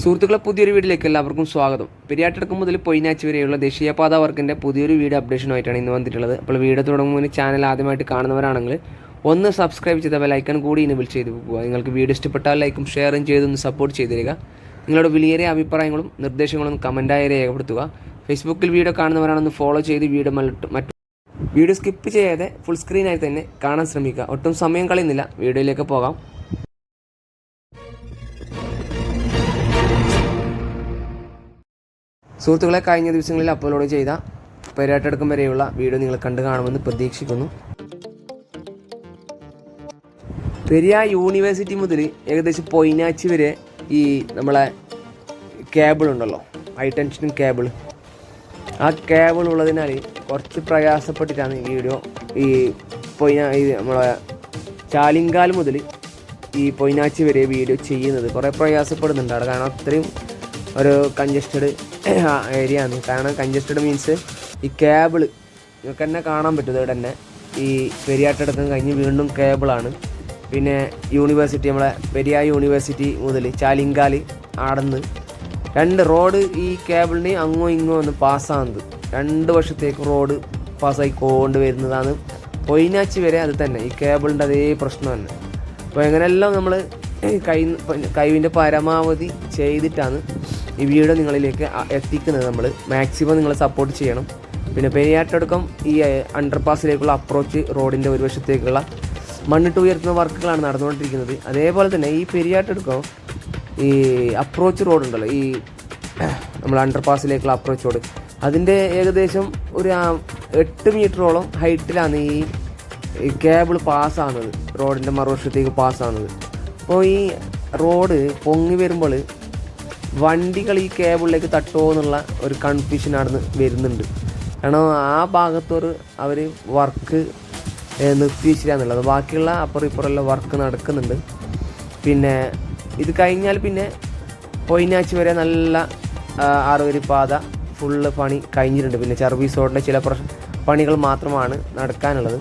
സുഹൃത്തുക്കളെ, പുതിയൊരു വീഡിയോയിലേക്ക് എല്ലാവർക്കും സ്വാഗതം. പെരിയാട്ടടക്കം മുതൽ പൊയിനാച്ചി വരെയുള്ള ദേശീയപാത വർക്കിൻ്റെ പുതിയൊരു വീഡിയോ അപ്ഡേഷനുമായിട്ടാണ് ഇന്ന് വന്നിട്ടുള്ളത്. അപ്പോൾ വീഡിയോ തുടങ്ങുമ്പോൾ ചാനൽ ആദ്യമായിട്ട് കാണുന്നവരാണെങ്കിൽ ഒന്ന് സബ്സ്ക്രൈബ് ചെയ്ത ബെലൈക്കൺ കൂടി ഇനേബിൾ ചെയ്ത് പോകുക. നിങ്ങൾക്ക് വീഡിയോ ഇഷ്ടപ്പെട്ടാൽ ലൈക്കും ഷെയറും ചെയ്തൊന്ന് സപ്പോർട്ട് ചെയ്ത് തരിക. നിങ്ങളുടെ വിലയേറിയ അഭിപ്രായങ്ങളും നിർദ്ദേശങ്ങളും കമൻറ്റായി രേഖപ്പെടുത്തുക. ഫേസ്ബുക്കിൽ വീഡിയോ കാണുന്നവരാണെന്ന് ഫോളോ ചെയ്ത് വീഡിയോ സ്കിപ്പ് ചെയ്യാതെ ഫുൾ സ്ക്രീനായി തന്നെ കാണാൻ ശ്രമിക്കുക. ഒട്ടും സമയം കളയുന്നില്ല, വീഡിയോയിലേക്ക് പോകാം. സുഹൃത്തുക്കളെ, കഴിഞ്ഞ ദിവസങ്ങളിൽ അപ്ലോഡ് ചെയ്ത പെരിയാട്ടടക്കം വരെയുള്ള വീഡിയോ നിങ്ങൾ കണ്ടു കാണുമെന്ന് പ്രതീക്ഷിക്കുന്നു. പെരിയ യൂണിവേഴ്സിറ്റി മുതൽ ഏകദേശം പൊയിനാച്ചി വരെ ഈ നമ്മളെ കേബിൾ ഉണ്ടല്ലോ, ഹൈ ടെൻഷൻ കേബിൾ, ആ കേബിൾ ഉള്ളതിനാൽ കുറച്ച് പ്രയാസപ്പെട്ടിട്ടാണ് ഈ വീഡിയോ നമ്മളെ ചാലിങ്കാൽ മുതൽ ഈ പൊയിനാച്ചി വരെ വീഡിയോ ചെയ്യുന്നത്. കുറേ പ്രയാസപ്പെടുന്നുണ്ട് അവിടെ, കാരണം അത്രയും ഒരു കൺജസ്റ്റഡ് ഏരിയ ആണ്. കാരണം കൺജസ്റ്റഡ് മീൻസ് ഈ കേബിൾ നിങ്ങൾക്ക് തന്നെ കാണാൻ പറ്റും. ഇവിടെ തന്നെ ഈ പെരിയാട്ടടക്കം കഴിഞ്ഞ് വീണ്ടും കേബിളാണ്. പിന്നെ യൂണിവേഴ്സിറ്റി, നമ്മളെ പെരിയ യൂണിവേഴ്സിറ്റി മുതൽ ചാലിങ്കാൽ ആടന്ന് രണ്ട് റോഡ് ഈ കേബിളിന് അങ്ങോ ഇങ്ങോ ഒന്ന് പാസ്സാകുന്നത്, രണ്ട് വർഷത്തേക്ക് റോഡ് പാസ്സായിക്കൊണ്ട് വരുന്നതാണ്. പൊയിനാച്ചി വരെ അത് തന്നെ, ഈ കേബിളിൻ്റെ അതേ പ്രശ്നം തന്നെ. അപ്പോൾ എങ്ങനെയെല്ലാം നമ്മൾ കഴിവിൻ്റെ പരമാവധി ചെയ്തിട്ടാണ് ഈ വീഡിയോ നിങ്ങളിലേക്ക് എത്തിക്കുന്നത്. നമ്മൾ മാക്സിമം നിങ്ങൾ സപ്പോർട്ട് ചെയ്യണം. പിന്നെ പെരിയാട്ടടക്കം ഈ അണ്ടർപാസിലേക്കുള്ള അപ്രോച്ച് റോഡിൻ്റെ ഒരു വശത്തേക്കുള്ള മണ്ണിട്ട് ഉയർത്തുന്ന വർക്കുകളാണ് നടന്നുകൊണ്ടിരിക്കുന്നത്. അതേപോലെ തന്നെ ഈ പെരിയാട്ടടക്കം ഈ അപ്രോച്ച് റോഡുണ്ടല്ലോ, ഈ നമ്മൾ അണ്ടർപാസിലേക്കുള്ള അപ്രോച്ച് റോഡ്, അതിൻ്റെ ഏകദേശം ഒരു 8 മീറ്ററോളം ഹൈറ്റിലാണ് ഈ കേബിൾ പാസ്സാകുന്നത്, റോഡിൻ്റെ മറുവശത്തേക്ക് പാസ്സാകുന്നത്. അപ്പോൾ ഈ റോഡ് പൊങ്ങി വരുമ്പോൾ വണ്ടികൾ ഈ കേബിളിലേക്ക് തട്ടുമോ എന്നുള്ള ഒരു കൺഫ്യൂഷൻ അവിടെ വരുന്നുണ്ട്. കാരണം ആ ഭാഗത്തൊരു അവർ വർക്ക് നിർത്തിവെച്ചില്ലാന്നുള്ളത്, ബാക്കിയുള്ള അപ്പുറം ഇപ്പുറമുള്ള വർക്ക് നടക്കുന്നുണ്ട്. പിന്നെ ഇത് കഴിഞ്ഞാൽ പിന്നെ പൊയിനാച്ചി വരെ നല്ല 6 വരി പാത ഫുള്ള് പണി കഴിഞ്ഞിട്ടുണ്ട്. പിന്നെ സർവീസ് റോഡിൻ്റെ ചില പണികൾ മാത്രമാണ് നടക്കാനുള്ളത്.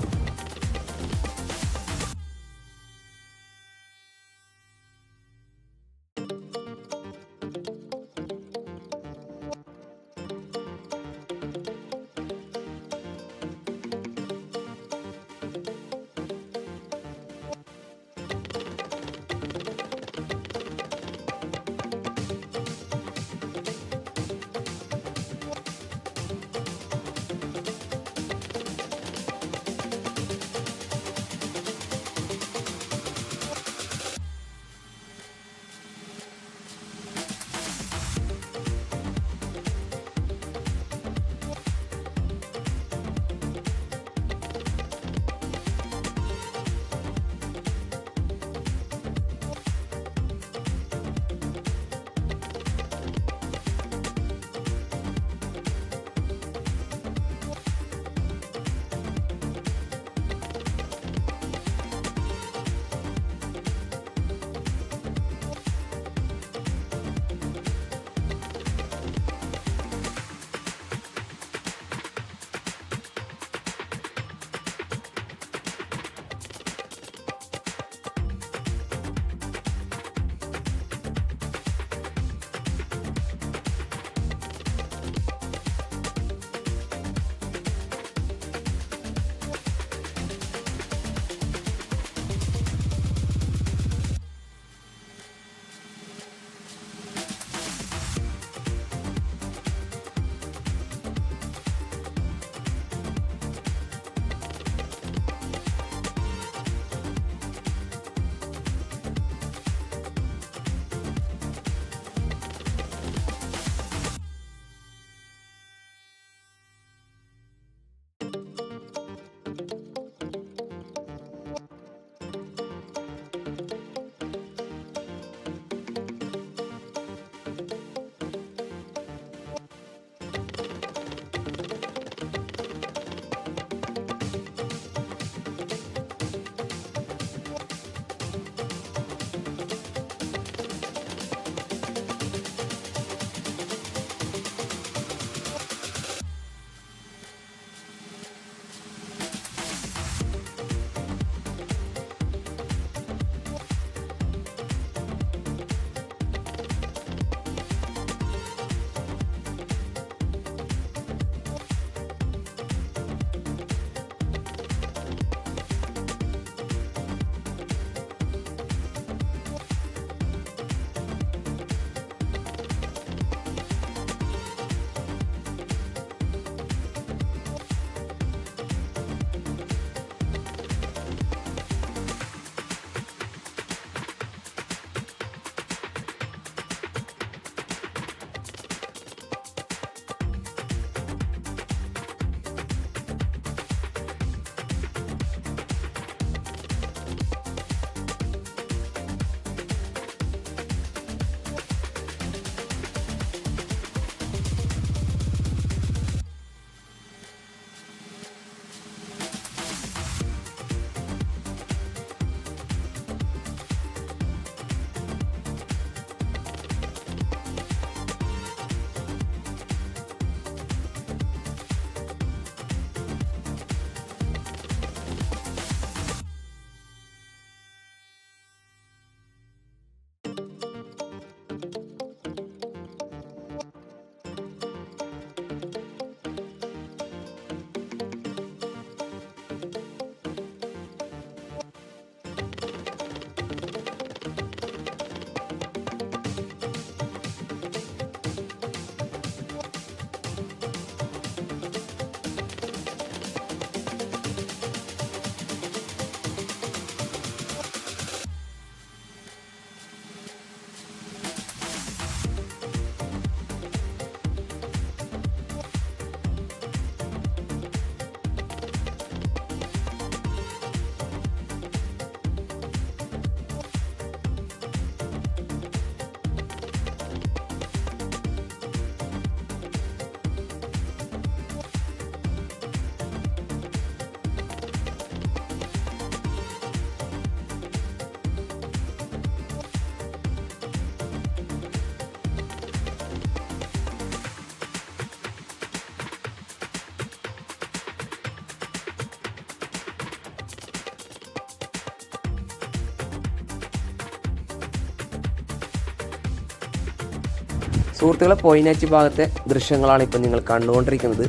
സുഹൃത്തുക്കളെ, പൊയിനാച്ചി ഭാഗത്തെ ദൃശ്യങ്ങളാണ് ഇപ്പോൾ നിങ്ങൾ കണ്ടുകൊണ്ടിരിക്കുന്നത്.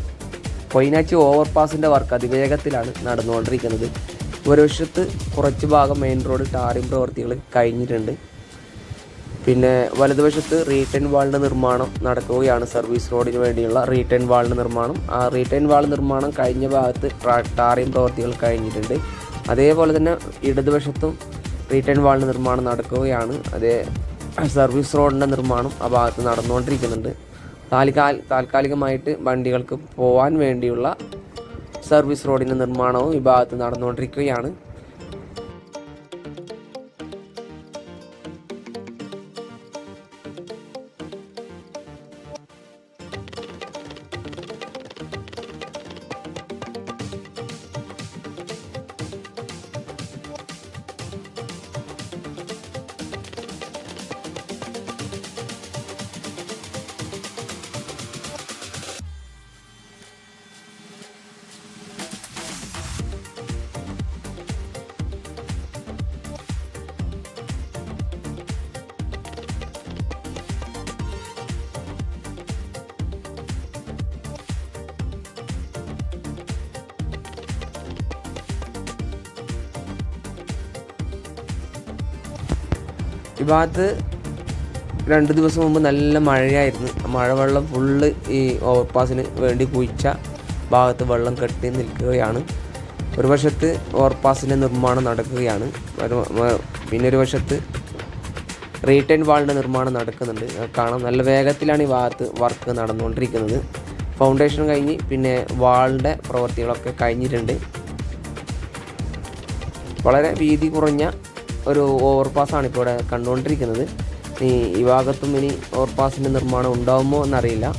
പൊയിനാച്ചി ഓവർപാസിൻ്റെ വർക്ക് അതിവേഗത്തിലാണ് നടന്നുകൊണ്ടിരിക്കുന്നത്. ഒരു വശത്ത് കുറച്ച് ഭാഗം മെയിൻ റോഡ് ടാറിംഗ് പ്രവൃത്തികൾ കഴിഞ്ഞിട്ടുണ്ട്. പിന്നെ വലതുവശത്ത് റീറ്റേൺ വാളിൻ്റെ നിർമ്മാണം നടക്കുകയാണ്. സർവീസ് റോഡിന് വേണ്ടിയുള്ള റീറ്റേൺ വാളിൻ്റെ നിർമ്മാണം. ആ റീറ്റേൺ വാൾ നിർമ്മാണം കഴിഞ്ഞ ഭാഗത്ത് ടാറിംഗ് പ്രവൃത്തികൾ കഴിഞ്ഞിട്ടുണ്ട്. അതേപോലെ തന്നെ ഇടതുവശത്തും റീറ്റേൺ വാളിൻ്റെ നിർമ്മാണം നടക്കുകയാണ്. അതേ സർവീസ് റോഡിൻ്റെ നിർമ്മാണം ആ ഭാഗത്ത് നടന്നുകൊണ്ടിരിക്കുന്നുണ്ട്. താൽക്കാലികമായിട്ട് വണ്ടികൾക്ക് പോകാൻ വേണ്ടിയുള്ള സർവീസ് റോഡിൻ്റെ നിർമ്മാണവും ഈ ഭാഗത്ത് നടന്നുകൊണ്ടിരിക്കുകയാണ്. ഈ ഭാഗത്ത് 2 ദിവസം മുമ്പ് നല്ല മഴയായിരുന്നു. മഴവെള്ളം ഫുള്ള് ഈ ഓവർപാസിന് വേണ്ടി കുഴിച്ച ഭാഗത്ത് വെള്ളം കെട്ടി നിൽക്കുകയാണ്. ഒരു വശത്ത് ഓവർപാസിൻ്റെ നിർമ്മാണം നടക്കുകയാണ്. പിന്നെ ഒരു വശത്ത് റീറ്റേൺ വാളിൻ്റെ നിർമ്മാണം നടക്കുന്നുണ്ട്. കാണാം, നല്ല വേഗത്തിലാണ് ഈ ഭാഗത്ത് വർക്ക് നടന്നുകൊണ്ടിരിക്കുന്നത്. ഫൗണ്ടേഷൻ കഴിഞ്ഞ് പിന്നെ വാളിൻ്റെ പ്രവൃത്തികളൊക്കെ കഴിഞ്ഞിട്ടുണ്ട്. വളരെ വീതി കുറഞ്ഞ ഒരു ഓവർപാസ്സാണ് ഇപ്പോൾ ഇവിടെ കണ്ടുകൊണ്ടിരിക്കുന്നത്. ഈ ഭാഗത്തും ഇനി ഓവർപാസിൻ്റെ നിർമ്മാണം ഉണ്ടാകുമോ എന്നറിയില്ല.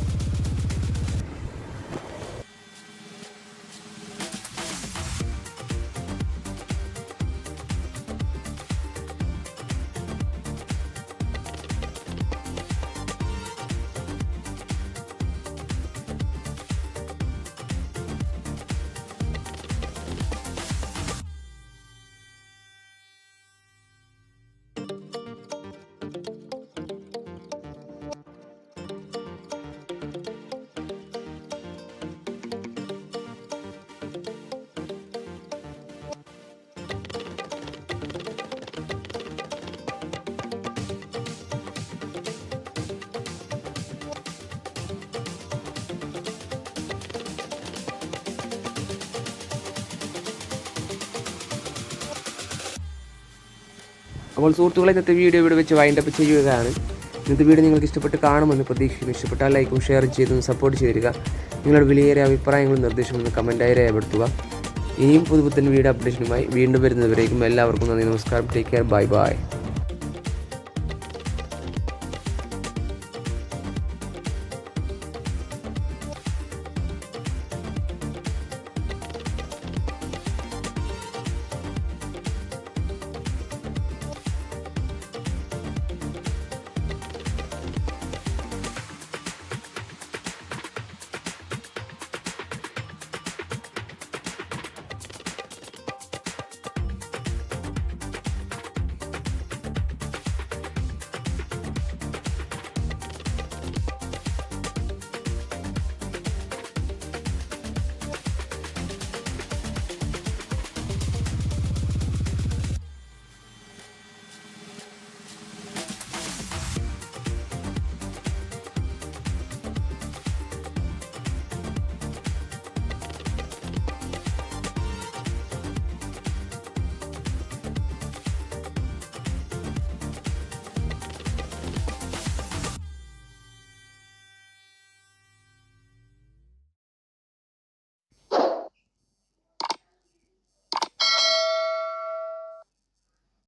അപ്പോൾ സുഹൃത്തുക്കളെ, ഇന്നത്തെ വീഡിയോ ഇവിടെ വെച്ച് വൈൻഡപ്പ് ചെയ്യുകയാണ്. ഇന്നത്തെ വീഡിയോ നിങ്ങൾക്ക് ഇഷ്ടപ്പെട്ട് കാണുമെന്ന് പ്രതീക്ഷിക്കുന്നു. ഇഷ്ടപ്പെട്ടാൽ ലൈക്കും ഷെയറും ചെയ്തും സപ്പോർട്ട് ചെയ്തിരിക്കുക. നിങ്ങളുടെ വിലയേറിയ അഭിപ്രായങ്ങളും നിർദ്ദേശങ്ങളും കമൻറ്റായി രേഖപ്പെടുത്തുക. ഇനിയും പുതുപുത്തൻ വീഡിയോ അപ്ഡേഷനുമായി വീണ്ടും വരുന്നതുവരേക്കും എല്ലാവർക്കും നന്ദി, നമസ്കാരം. Take care, bye bye.